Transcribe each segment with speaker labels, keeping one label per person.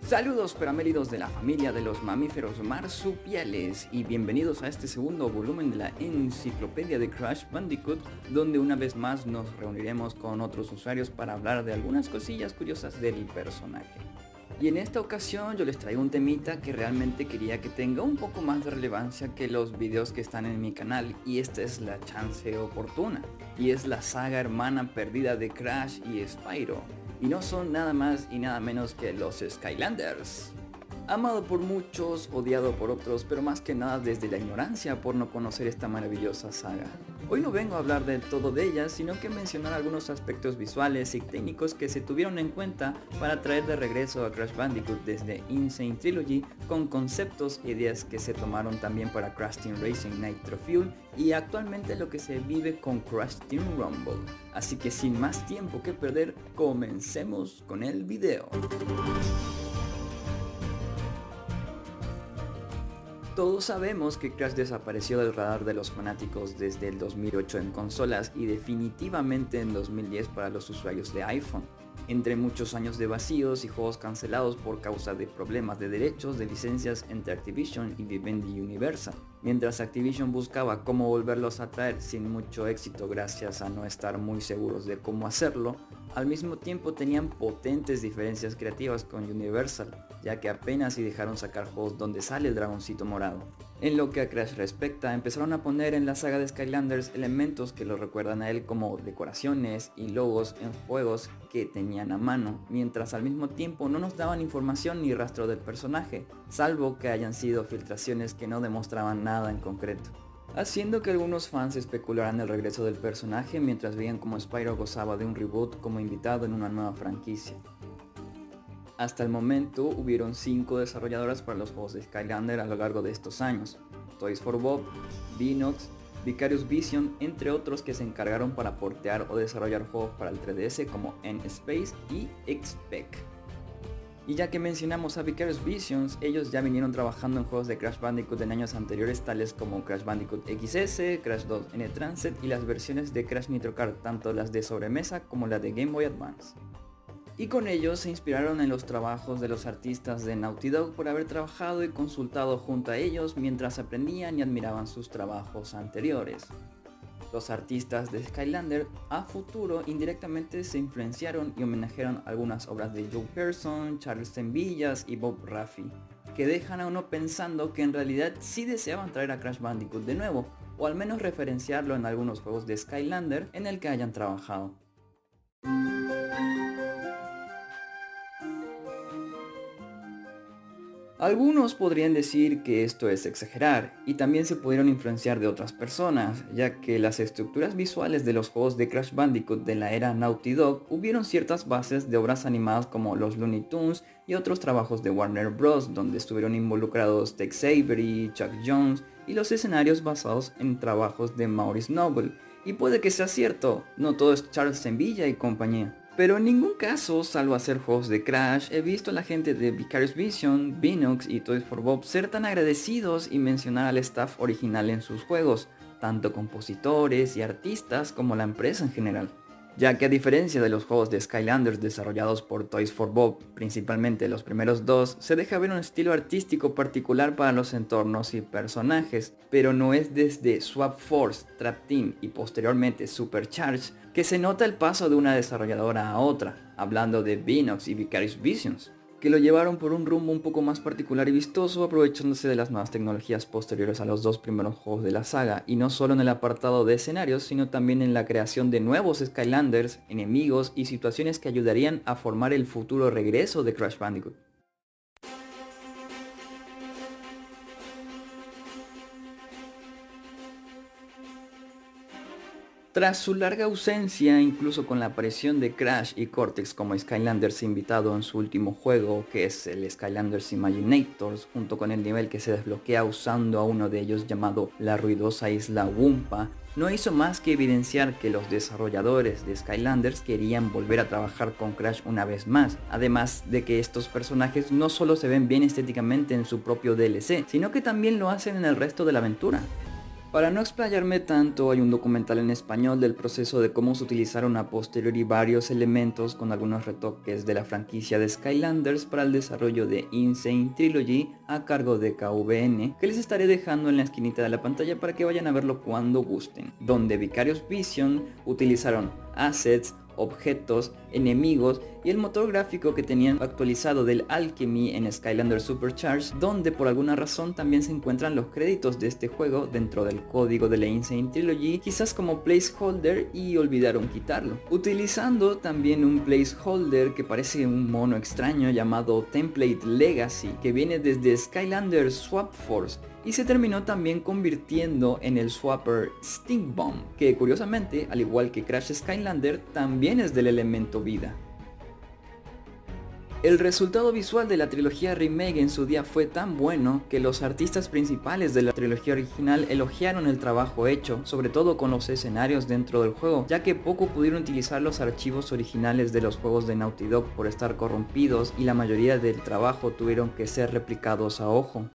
Speaker 1: Saludos peramélidos de la familia de los mamíferos marsupiales y bienvenidos a este segundo volumen de la enciclopedia de Crash Bandicoot, donde una vez más nos reuniremos con otros usuarios para hablar de algunas cosillas curiosas del personaje. Y en esta ocasión yo les traigo un temita que realmente quería que tenga un poco más de relevancia que los videos que están en mi canal, y esta es la chance oportuna, y es la saga hermana perdida de Crash y Spyro. Y no son nada más y nada menos que los Skylanders. Amado por muchos, odiado por otros, pero más que nada desde la ignorancia por no conocer esta maravillosa saga. Hoy no vengo a hablar del todo de ellas, sino que mencionar algunos aspectos visuales y técnicos que se tuvieron en cuenta para traer de regreso a Crash Bandicoot desde Insane Trilogy, con conceptos e ideas que se tomaron también para Crash Team Racing Nitro Fuel y actualmente lo que se vive con Crash Team Rumble. Así que sin más tiempo que perder, comencemos con el video. Todos sabemos que Crash desapareció del radar de los fanáticos desde el 2008 en consolas y definitivamente en 2010 para los usuarios de iPhone. Entre muchos años de vacíos y juegos cancelados por causa de problemas de derechos de licencias entre Activision y Vivendi Universal. Mientras Activision buscaba cómo volverlos a traer sin mucho éxito gracias a no estar muy seguros de cómo hacerlo, al mismo tiempo tenían potentes diferencias creativas con Universal, ya que apenas si dejaron sacar juegos donde sale el dragoncito morado. En lo que a Crash respecta, empezaron a poner en la saga de Skylanders elementos que lo recuerdan a él como decoraciones y logos en juegos que tenían a mano, mientras al mismo tiempo no nos daban información ni rastro del personaje, salvo que hayan sido filtraciones que no demostraban nada en concreto, haciendo que algunos fans especularan el regreso del personaje mientras veían como Spyro gozaba de un reboot como invitado en una nueva franquicia. Hasta el momento hubieron 5 desarrolladoras para los juegos de Skylander a lo largo de estos años: Toys for Bob, Beenox, Vicarious Vision, entre otros que se encargaron para portear o desarrollar juegos para el 3DS como N-Space y X-Spec. Y ya que mencionamos a Vicarious Visions, ellos ya vinieron trabajando en juegos de Crash Bandicoot en años anteriores, tales como Crash Bandicoot XS, Crash 2 N-Transit y las versiones de Crash Nitro Kart, tanto las de sobremesa como la de Game Boy Advance. Y con ellos se inspiraron en los trabajos de los artistas de Naughty Dog por haber trabajado y consultado junto a ellos mientras aprendían y admiraban sus trabajos anteriores. Los artistas de Skylander a futuro indirectamente se influenciaron y homenajearon algunas obras de Joe Pearson, Charles Villas y Bob Raffi, que dejan a uno pensando que en realidad sí deseaban traer a Crash Bandicoot de nuevo, o al menos referenciarlo en algunos juegos de Skylander en el que hayan trabajado. Algunos podrían decir que esto es exagerar, y también se pudieron influenciar de otras personas, ya que las estructuras visuales de los juegos de Crash Bandicoot de la era Naughty Dog hubieron ciertas bases de obras animadas como los Looney Tunes y otros trabajos de Warner Bros., donde estuvieron involucrados Tex Avery, Chuck Jones y los escenarios basados en trabajos de Maurice Noble. Y puede que sea cierto, no todo es Charles Villa y compañía. Pero en ningún caso, salvo hacer juegos de Crash, he visto a la gente de Vicarious Vision, Beenox y Toys for Bob ser tan agradecidos y mencionar al staff original en sus juegos, tanto compositores y artistas como la empresa en general. Ya que a diferencia de los juegos de Skylanders desarrollados por Toys for Bob, principalmente los primeros dos, se deja ver un estilo artístico particular para los entornos y personajes, pero no es desde Swap Force, Trap Team y posteriormente Supercharge que se nota el paso de una desarrolladora a otra, hablando de Beenox y Vicarious Visions, que lo llevaron por un rumbo un poco más particular y vistoso, aprovechándose de las nuevas tecnologías posteriores a los dos primeros juegos de la saga, y no solo en el apartado de escenarios, sino también en la creación de nuevos Skylanders, enemigos y situaciones que ayudarían a formar el futuro regreso de Crash Bandicoot. Tras su larga ausencia, incluso con la aparición de Crash y Cortex como Skylanders invitado en su último juego, que es el Skylanders Imaginators, junto con el nivel que se desbloquea usando a uno de ellos llamado la ruidosa isla Wumpa, no hizo más que evidenciar que los desarrolladores de Skylanders querían volver a trabajar con Crash una vez más, además de que estos personajes no solo se ven bien estéticamente en su propio DLC, sino que también lo hacen en el resto de la aventura. Para no explayarme tanto, hay un documental en español del proceso de cómo se utilizaron a posteriori varios elementos con algunos retoques de la franquicia de Skylanders para el desarrollo de Insane Trilogy a cargo de KVN, que les estaré dejando en la esquinita de la pantalla para que vayan a verlo cuando gusten, donde Vicarious Vision utilizaron assets, objetos, enemigos y el motor gráfico que tenían actualizado del Alchemy en Skylanders Supercharged, donde por alguna razón también se encuentran los créditos de este juego dentro del código de la Insane Trilogy, quizás como placeholder, y olvidaron quitarlo. Utilizando también un placeholder que parece un mono extraño llamado Template Legacy, que viene desde Skylanders Swap Force, y se terminó también convirtiendo en el swapper Stink Bomb, que curiosamente, al igual que Crash Skylander, también es del elemento vida. El resultado visual de la trilogía remake en su día fue tan bueno que los artistas principales de la trilogía original elogiaron el trabajo hecho, sobre todo con los escenarios dentro del juego, ya que poco pudieron utilizar los archivos originales de los juegos de Naughty Dog por estar corrompidos y la mayoría del trabajo tuvieron que ser replicados a ojo.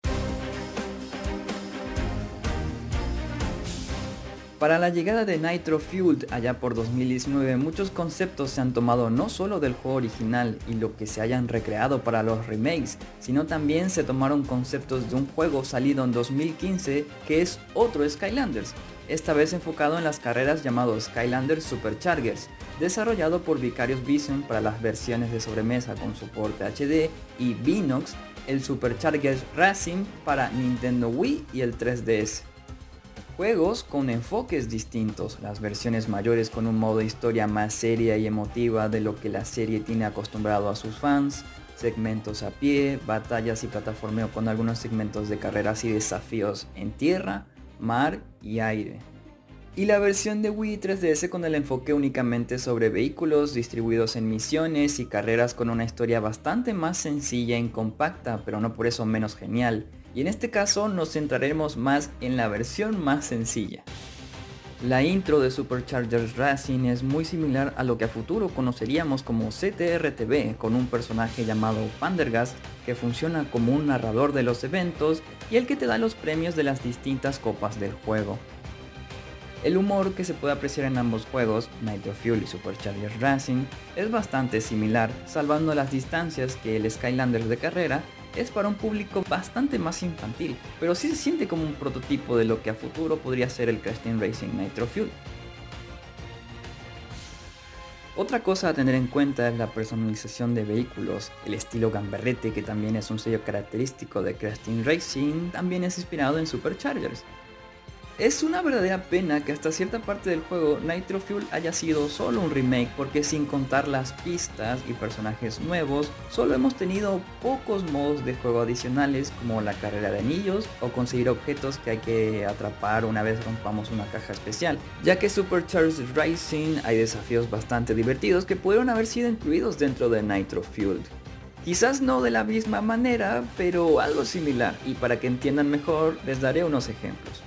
Speaker 1: Para la llegada de Nitro Fueled allá por 2019, muchos conceptos se han tomado no solo del juego original y lo que se hayan recreado para los remakes, sino también se tomaron conceptos de un juego salido en 2015 que es otro Skylanders, esta vez enfocado en las carreras llamado Skylanders Superchargers, desarrollado por Vicarious Vision para las versiones de sobremesa con soporte HD, y Beenox, el Superchargers Racing para Nintendo Wii y el 3DS. Juegos con enfoques distintos, las versiones mayores con un modo historia más seria y emotiva de lo que la serie tiene acostumbrado a sus fans, segmentos a pie, batallas y plataformeo con algunos segmentos de carreras y desafíos en tierra, mar y aire. Y la versión de Wii 3DS con el enfoque únicamente sobre vehículos distribuidos en misiones y carreras con una historia bastante más sencilla y compacta, pero no por eso menos genial. Y en este caso nos centraremos más en la versión más sencilla. La intro de Superchargers Racing es muy similar a lo que a futuro conoceríamos como CTRTV, con un personaje llamado Pandergast que funciona como un narrador de los eventos y el que te da los premios de las distintas copas del juego. El humor que se puede apreciar en ambos juegos, Nitro Fuel y Superchargers Racing, es bastante similar, salvando las distancias que el Skylanders de carrera es para un público bastante más infantil, pero sí se siente como un prototipo de lo que a futuro podría ser el Crash Team Racing Nitro Fuel. Otra cosa a tener en cuenta es la personalización de vehículos. El estilo gamberrete, que también es un sello característico de Crash Team Racing, también es inspirado en Superchargers. Es una verdadera pena que hasta cierta parte del juego Nitro Fuel haya sido solo un remake, porque sin contar las pistas y personajes nuevos, solo hemos tenido pocos modos de juego adicionales como la carrera de anillos o conseguir objetos que hay que atrapar una vez rompamos una caja especial, ya que Supercharged Racing hay desafíos bastante divertidos que pudieron haber sido incluidos dentro de Nitro Fueled. Quizás no de la misma manera, pero algo similar, y para que entiendan mejor les daré unos ejemplos.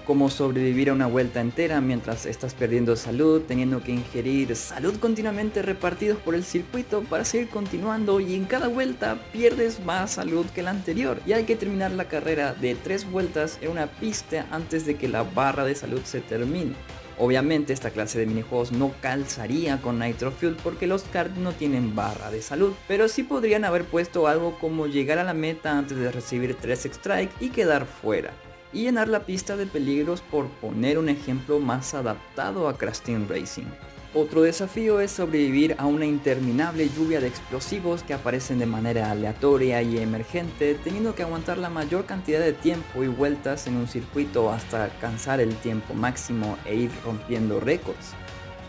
Speaker 1: Como sobrevivir a una vuelta entera mientras estás perdiendo salud, teniendo que ingerir salud continuamente repartidos por el circuito para seguir continuando, y en cada vuelta pierdes más salud que la anterior y hay que terminar la carrera de 3 vueltas en una pista antes de que la barra de salud se termine. Obviamente esta clase de minijuegos no calzaría con Nitro Fuel porque los karts no tienen barra de salud, pero sí podrían haber puesto algo como llegar a la meta antes de recibir 3 strikes y quedar fuera, y llenar la pista de peligros, por poner un ejemplo más adaptado a Crash Team Racing. Otro desafío es sobrevivir a una interminable lluvia de explosivos que aparecen de manera aleatoria y emergente, teniendo que aguantar la mayor cantidad de tiempo y vueltas en un circuito hasta alcanzar el tiempo máximo e ir rompiendo récords.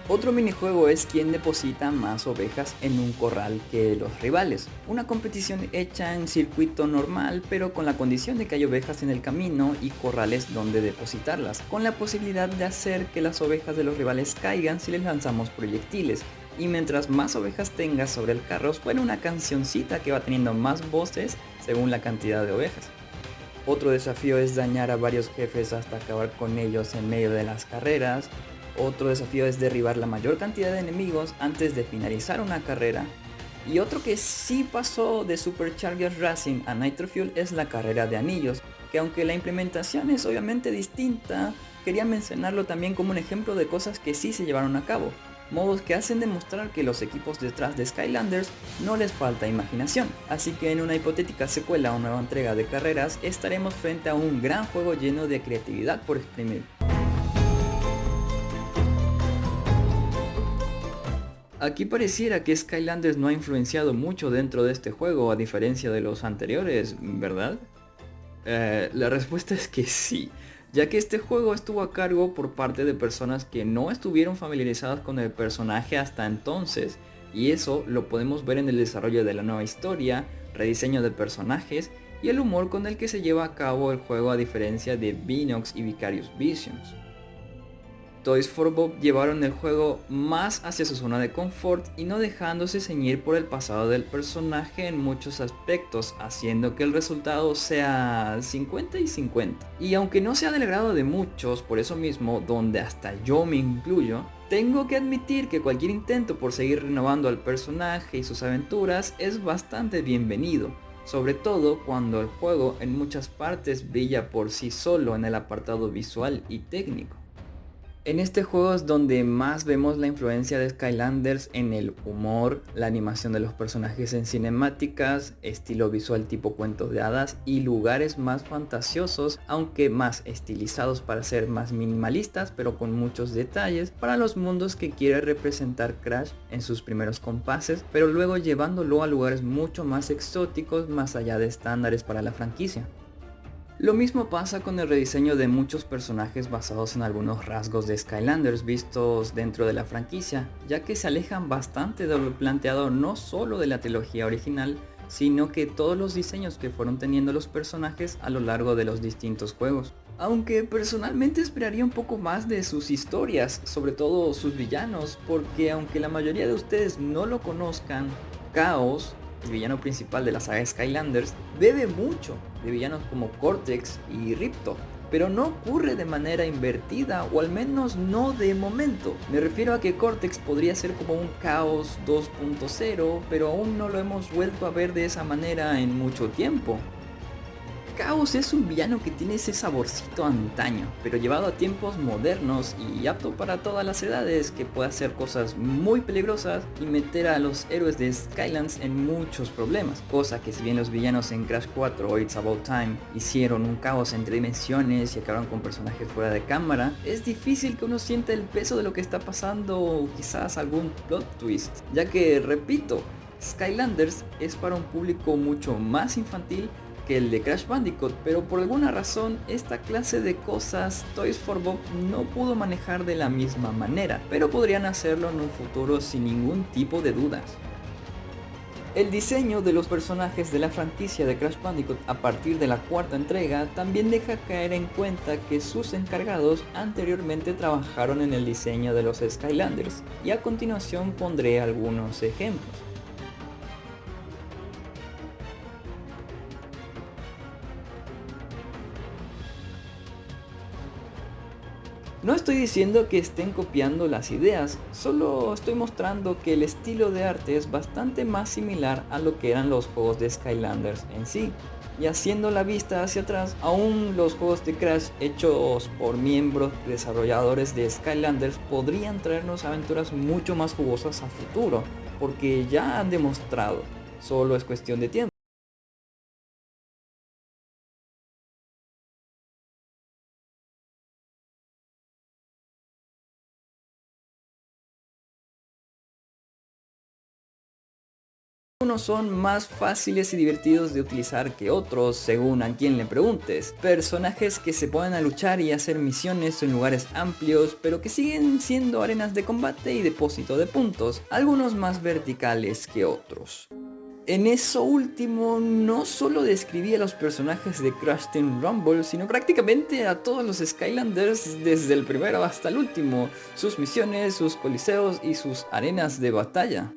Speaker 1: Otro minijuego es quién deposita más ovejas en un corral que los rivales. Una competición hecha en circuito normal, pero con la condición de que hay ovejas en el camino y corrales donde depositarlas, con la posibilidad de hacer que las ovejas de los rivales caigan si les lanzamos proyectiles. Y mientras más ovejas tengas sobre el carro, suena una cancioncita que va teniendo más voces según la cantidad de ovejas. Otro desafío es dañar a varios jefes hasta acabar con ellos en medio de las carreras. Otro desafío es derribar la mayor cantidad de enemigos antes de finalizar una carrera. Y otro que sí pasó de Superchargers Racing a Nitro Fuel es la carrera de anillos, que aunque la implementación es obviamente distinta, quería mencionarlo también como un ejemplo de cosas que sí se llevaron a cabo, modos que hacen demostrar que los equipos detrás de Skylanders no les falta imaginación. Así que en una hipotética secuela o nueva entrega de carreras estaremos frente a un gran juego lleno de creatividad por exprimir. Aquí pareciera que Skylanders no ha influenciado mucho dentro de este juego a diferencia de los anteriores, ¿verdad? La respuesta es que sí, ya que este juego estuvo a cargo por parte de personas que no estuvieron familiarizadas con el personaje hasta entonces, y eso lo podemos ver en el desarrollo de la nueva historia, rediseño de personajes y el humor con el que se lleva a cabo el juego a diferencia de Beenox y Vicarious Visions. Toys for Bob llevaron el juego más hacia su zona de confort y no dejándose ceñir por el pasado del personaje en muchos aspectos, haciendo que el resultado sea 50 y 50. Y aunque no sea del agrado de muchos, por eso mismo, donde hasta yo me incluyo, tengo que admitir que cualquier intento por seguir renovando al personaje y sus aventuras es bastante bienvenido, sobre todo cuando el juego en muchas partes brilla por sí solo en el apartado visual y técnico. En este juego es donde más vemos la influencia de Skylanders en el humor, la animación de los personajes en cinemáticas, estilo visual tipo cuentos de hadas y lugares más fantasiosos, aunque más estilizados para ser más minimalistas, pero con muchos detalles para los mundos que quiere representar Crash en sus primeros compases, pero luego llevándolo a lugares mucho más exóticos más allá de estándares para la franquicia. Lo mismo pasa con el rediseño de muchos personajes basados en algunos rasgos de Skylanders vistos dentro de la franquicia, ya que se alejan bastante de lo planteado no solo de la trilogía original, sino que todos los diseños que fueron teniendo los personajes a lo largo de los distintos juegos. Aunque personalmente esperaría un poco más de sus historias, sobre todo sus villanos, porque aunque la mayoría de ustedes no lo conozcan, Chaos, el villano principal de la saga Skylanders, bebe mucho de villanos como Cortex y Ripto, pero no ocurre de manera invertida, o al menos no de momento. Me refiero a que Cortex podría ser como un Chaos 2.0, pero aún no lo hemos vuelto a ver de esa manera en mucho tiempo. Chaos es un villano que tiene ese saborcito antaño, pero llevado a tiempos modernos y apto para todas las edades, que puede hacer cosas muy peligrosas y meter a los héroes de Skylands en muchos problemas, cosa que si bien los villanos en Crash 4 o It's About Time hicieron un caos entre dimensiones y acabaron con personajes fuera de cámara, es difícil que uno sienta el peso de lo que está pasando o quizás algún plot twist, ya que, repito, Skylanders es para un público mucho más infantil que el de Crash Bandicoot, pero por alguna razón esta clase de cosas Toys for Bob no pudo manejar de la misma manera, pero podrían hacerlo en un futuro sin ningún tipo de dudas. El diseño de los personajes de la franquicia de Crash Bandicoot a partir de la cuarta entrega también deja caer en cuenta que sus encargados anteriormente trabajaron en el diseño de los Skylanders, y a continuación pondré algunos ejemplos. No estoy diciendo que estén copiando las ideas, solo estoy mostrando que el estilo de arte es bastante más similar a lo que eran los juegos de Skylanders en sí. Y haciendo la vista hacia atrás, aún los juegos de Crash hechos por miembros desarrolladores de Skylanders podrían traernos aventuras mucho más jugosas a futuro, porque ya han demostrado, solo es cuestión de tiempo. Unos son más fáciles y divertidos de utilizar que otros, según a quien le preguntes. Personajes que se ponen a luchar y hacer misiones en lugares amplios, pero que siguen siendo arenas de combate y depósito de puntos, algunos más verticales que otros. En eso último, no solo describí a los personajes de Crash Team Rumble, sino prácticamente a todos los Skylanders desde el primero hasta el último, sus misiones, sus coliseos y sus arenas de batalla.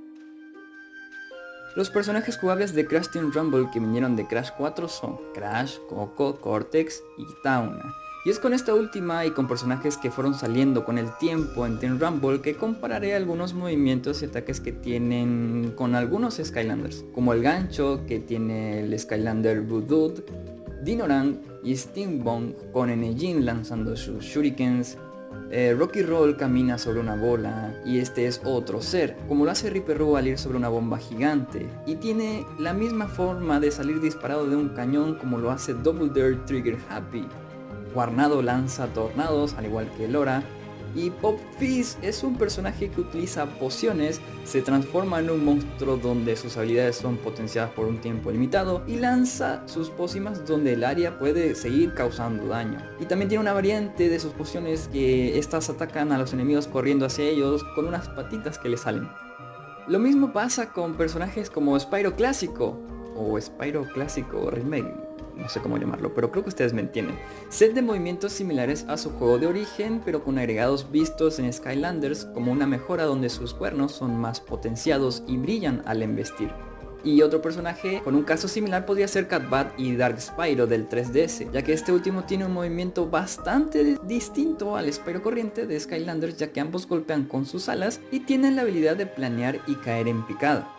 Speaker 1: Los personajes jugables de Crash Team Rumble que vinieron de Crash 4 son Crash, Coco, Cortex y Tauna. Y es con esta última y con personajes que fueron saliendo con el tiempo en Team Rumble que compararé algunos movimientos y ataques que tienen con algunos Skylanders, como el gancho que tiene el Skylander Voodoo, Dinoran y Steambomb con Enejin lanzando sus shurikens. Rocky Roll camina sobre una bola y este es otro ser, como lo hace Ripperoo al ir sobre una bomba gigante, y tiene la misma forma de salir disparado de un cañón como lo hace Double Dare Trigger Happy. Guarnado lanza tornados al igual que Lora, y Pop Fizz es un personaje que utiliza pociones, se transforma en un monstruo donde sus habilidades son potenciadas por un tiempo limitado y lanza sus pócimas donde el área puede seguir causando daño. Y también tiene una variante de sus pociones que estas atacan a los enemigos corriendo hacia ellos con unas patitas que le salen. Lo mismo pasa con personajes como Spyro Clásico o Spyro Clásico Remake, no sé cómo llamarlo, pero creo que ustedes me entienden. Set de movimientos similares a su juego de origen, pero con agregados vistos en Skylanders como una mejora donde sus cuernos son más potenciados y brillan al embestir. Y otro personaje con un caso similar podría ser Cat Bad y Dark Spyro del 3DS, ya que este último tiene un movimiento bastante distinto al Spyro corriente de Skylanders, ya que ambos golpean con sus alas y tienen la habilidad de planear y caer en picada.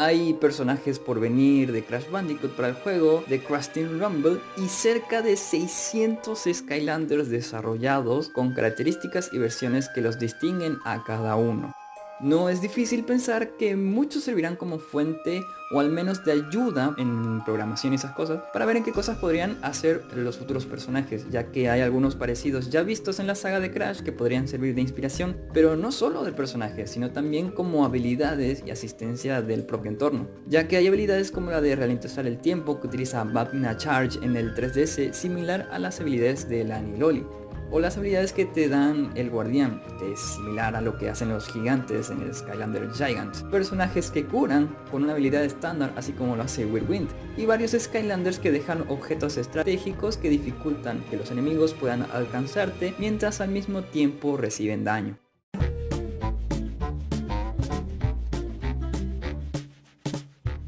Speaker 1: Hay personajes por venir de Crash Bandicoot para el juego, de Crash Team Rumble y cerca de 600 Skylanders desarrollados con características y versiones que los distinguen a cada uno. No es difícil pensar que muchos servirán como fuente o al menos de ayuda en programación y esas cosas para ver en qué cosas podrían hacer los futuros personajes, ya que hay algunos parecidos ya vistos en la saga de Crash que podrían servir de inspiración, pero no solo del personaje, sino también como habilidades y asistencia del propio entorno, ya que hay habilidades como la de ralentizar el tiempo que utiliza Magna Charge en el 3DS, similar a las habilidades de la Niloli, o las habilidades que te dan el guardián, que es similar a lo que hacen los gigantes en el Skylander Gigant. Personajes que curan con una habilidad estándar, así como lo hace Whirlwind, y varios Skylanders que dejan objetos estratégicos que dificultan que los enemigos puedan alcanzarte mientras al mismo tiempo reciben daño.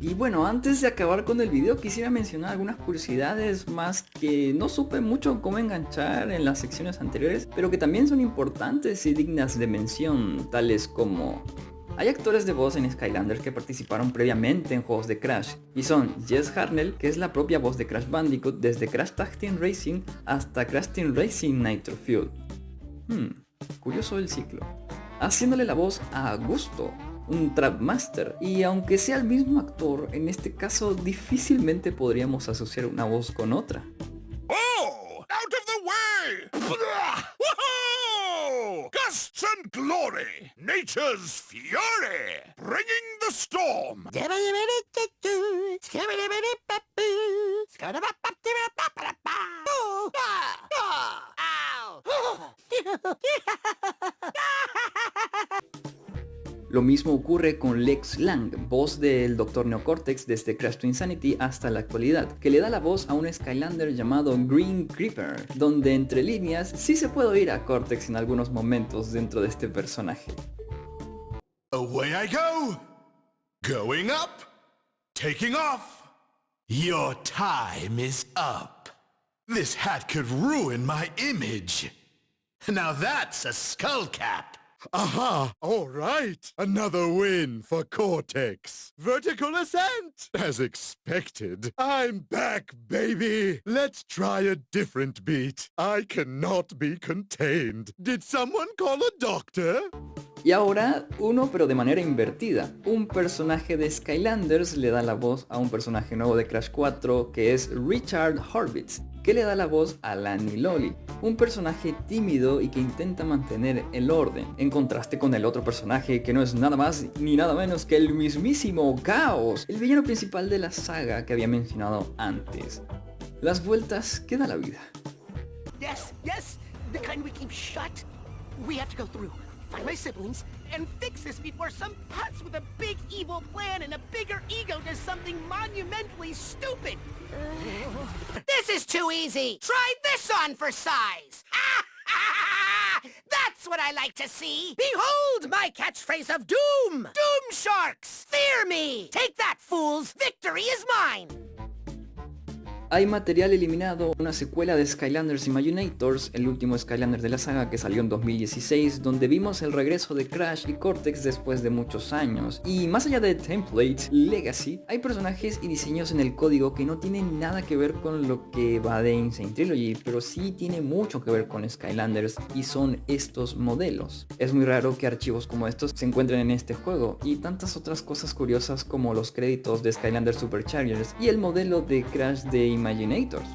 Speaker 1: Y bueno, antes de acabar con el video quisiera mencionar algunas curiosidades más que no supe mucho cómo enganchar en las secciones anteriores, pero que también son importantes y dignas de mención, tales como: hay actores de voz en Skylanders que participaron previamente en juegos de Crash, y son Jess Harnell, que es la propia voz de Crash Bandicoot desde Crash Tag Team Racing hasta Crash Team Racing Nitro Fuel. Curioso el ciclo. Haciéndole la voz a Augusto, un Trap Master, y aunque sea el mismo actor, en este caso difícilmente podríamos asociar una voz con otra.
Speaker 2: Oh! Out of the way! Whoa! Gusts and glory! Nature's fury! Bringing the storm!
Speaker 1: Lo mismo ocurre con Lex Lang, voz del Dr. Neocortex desde Crash to Insanity hasta la actualidad, que le da la voz a un Skylander llamado Green Creeper, donde entre líneas sí se puede oír a Cortex en algunos momentos dentro de este personaje.
Speaker 2: Away I go! Going up! Taking off! Your time is up! This hat could ruin my image! Now that's a skull cap! Aha! All right! Another win for Cortex! Vertical ascent! As expected. I'm back, baby! Let's try a different beat. I cannot be contained. Did someone call a doctor?
Speaker 1: Y ahora, uno pero de manera invertida. Un personaje de Skylanders le da la voz a un personaje nuevo de Crash 4 que es Richard Horvitz, que le da la voz a Lani Loli, un personaje tímido y que intenta mantener el orden, en contraste con el otro personaje que no es nada más ni nada menos que el mismísimo Chaos, el villano principal de la saga que había mencionado antes. Las vueltas que da la vida.
Speaker 3: Yes, the kind we keep shut. We have to go through, find my siblings, and fix this before some putz with a big evil plan and a bigger ego does something monumentally stupid. This is too easy. Try this on for size. That's what I like to see. Behold my catchphrase of doom. Doom sharks. Fear me. Take that, fools. Victory is mine.
Speaker 1: Hay material eliminado, una secuela de Skylanders Imaginators, el último Skylanders de la saga que salió en 2016, donde vimos el regreso de Crash y Cortex después de muchos años. Y más allá de Template Legacy, hay personajes y diseños en el código que no tienen nada que ver con lo que va de Insane Trilogy, pero sí tiene mucho que ver con Skylanders y son estos modelos. Es muy raro que archivos como estos se encuentren en este juego y tantas otras cosas curiosas como los créditos de Skylanders Superchargers y el modelo de Crash de Imaginators.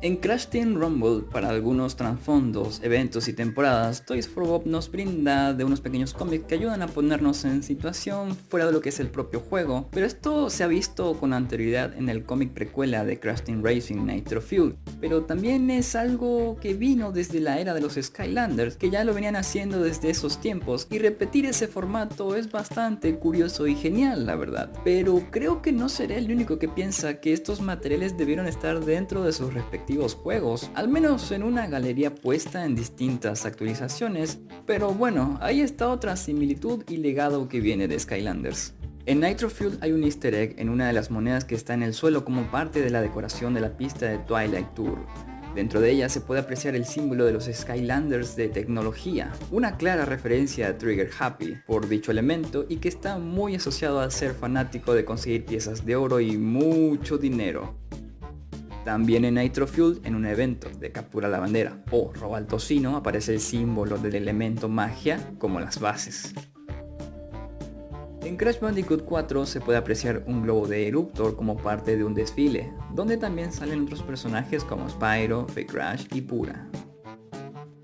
Speaker 1: En Crash Team Rumble, para algunos trasfondos, eventos y temporadas, Toys for Bob nos brinda de unos pequeños cómics que ayudan a ponernos en situación fuera de lo que es el propio juego, pero esto se ha visto con anterioridad en el cómic precuela de Crash Team Racing Nitro Fuel, pero también es algo que vino desde la era de los Skylanders, que ya lo venían haciendo desde esos tiempos, y repetir ese formato es bastante curioso y genial, la verdad. Pero creo que no seré el único que piensa que estos materiales debieron estar dentro de sus respectivos juegos, al menos en una galería puesta en distintas actualizaciones, pero bueno, ahí está otra similitud y legado que viene de Skylanders. En Nitro Fuel hay un easter egg en una de las monedas que está en el suelo como parte de la decoración de la pista de Twilight Tour. Dentro de ella se puede apreciar el símbolo de los Skylanders de tecnología, una clara referencia a Trigger Happy por dicho elemento y que está muy asociado a ser fanático de conseguir piezas de oro y mucho dinero. También en Nitro Fuel, en un evento de captura la bandera o roba el tocino, aparece el símbolo del elemento magia como las bases. En Crash Bandicoot 4 se puede apreciar un globo de Eruptor como parte de un desfile, donde también salen otros personajes como Spyro, Fake Crash y Pura.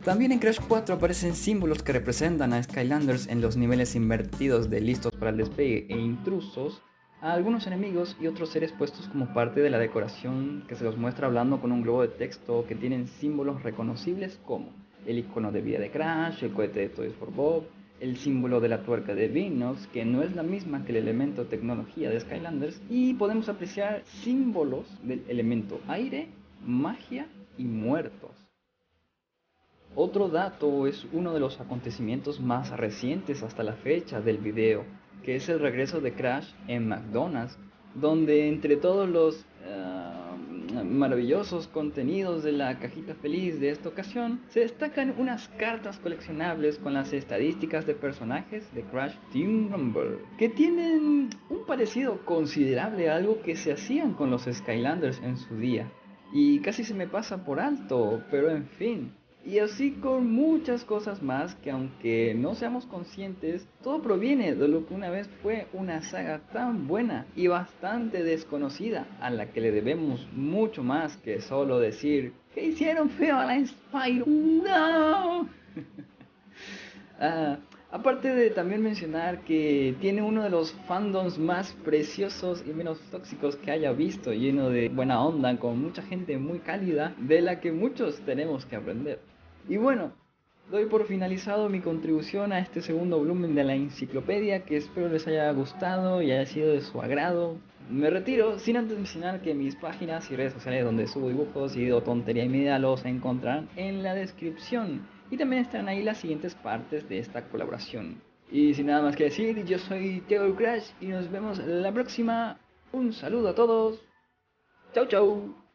Speaker 1: También en Crash 4 aparecen símbolos que representan a Skylanders en los niveles invertidos de listos para el despegue e intrusos, a algunos enemigos y otros seres puestos como parte de la decoración que se los muestra hablando con un globo de texto que tienen símbolos reconocibles como el icono de vida de Crash, el cohete de Toys for Bob, el símbolo de la tuerca de Vinox, que no es la misma que el elemento tecnología de Skylanders, y podemos apreciar símbolos del elemento aire, magia y muertos. Otro dato es uno de los acontecimientos más recientes hasta la fecha del video, que es el regreso de Crash en McDonald's, donde entre todos los maravillosos contenidos de la cajita feliz de esta ocasión, se destacan unas cartas coleccionables con las estadísticas de personajes de Crash Team Rumble, que tienen un parecido considerable a algo que se hacían con los Skylanders en su día, y casi se me pasa por alto, pero en fin. Y así con muchas cosas más que, aunque no seamos conscientes, todo proviene de lo que una vez fue una saga tan buena y bastante desconocida, a la que le debemos mucho más que solo decir que hicieron feo a la Spyro. ¡No! Aparte de también mencionar que tiene uno de los fandoms más preciosos y menos tóxicos que haya visto, lleno de buena onda, con mucha gente muy cálida, de la que muchos tenemos que aprender. Y bueno, doy por finalizado mi contribución a este segundo volumen de la enciclopedia, que espero les haya gustado y haya sido de su agrado. Me retiro sin antes mencionar que mis páginas y redes sociales donde subo dibujos y digo tontería y media los encontrarán en la descripción. Y también estarán ahí las siguientes partes de esta colaboración. Y sin nada más que decir, yo soy Theo Crash y nos vemos la próxima. Un saludo a todos. Chau chau.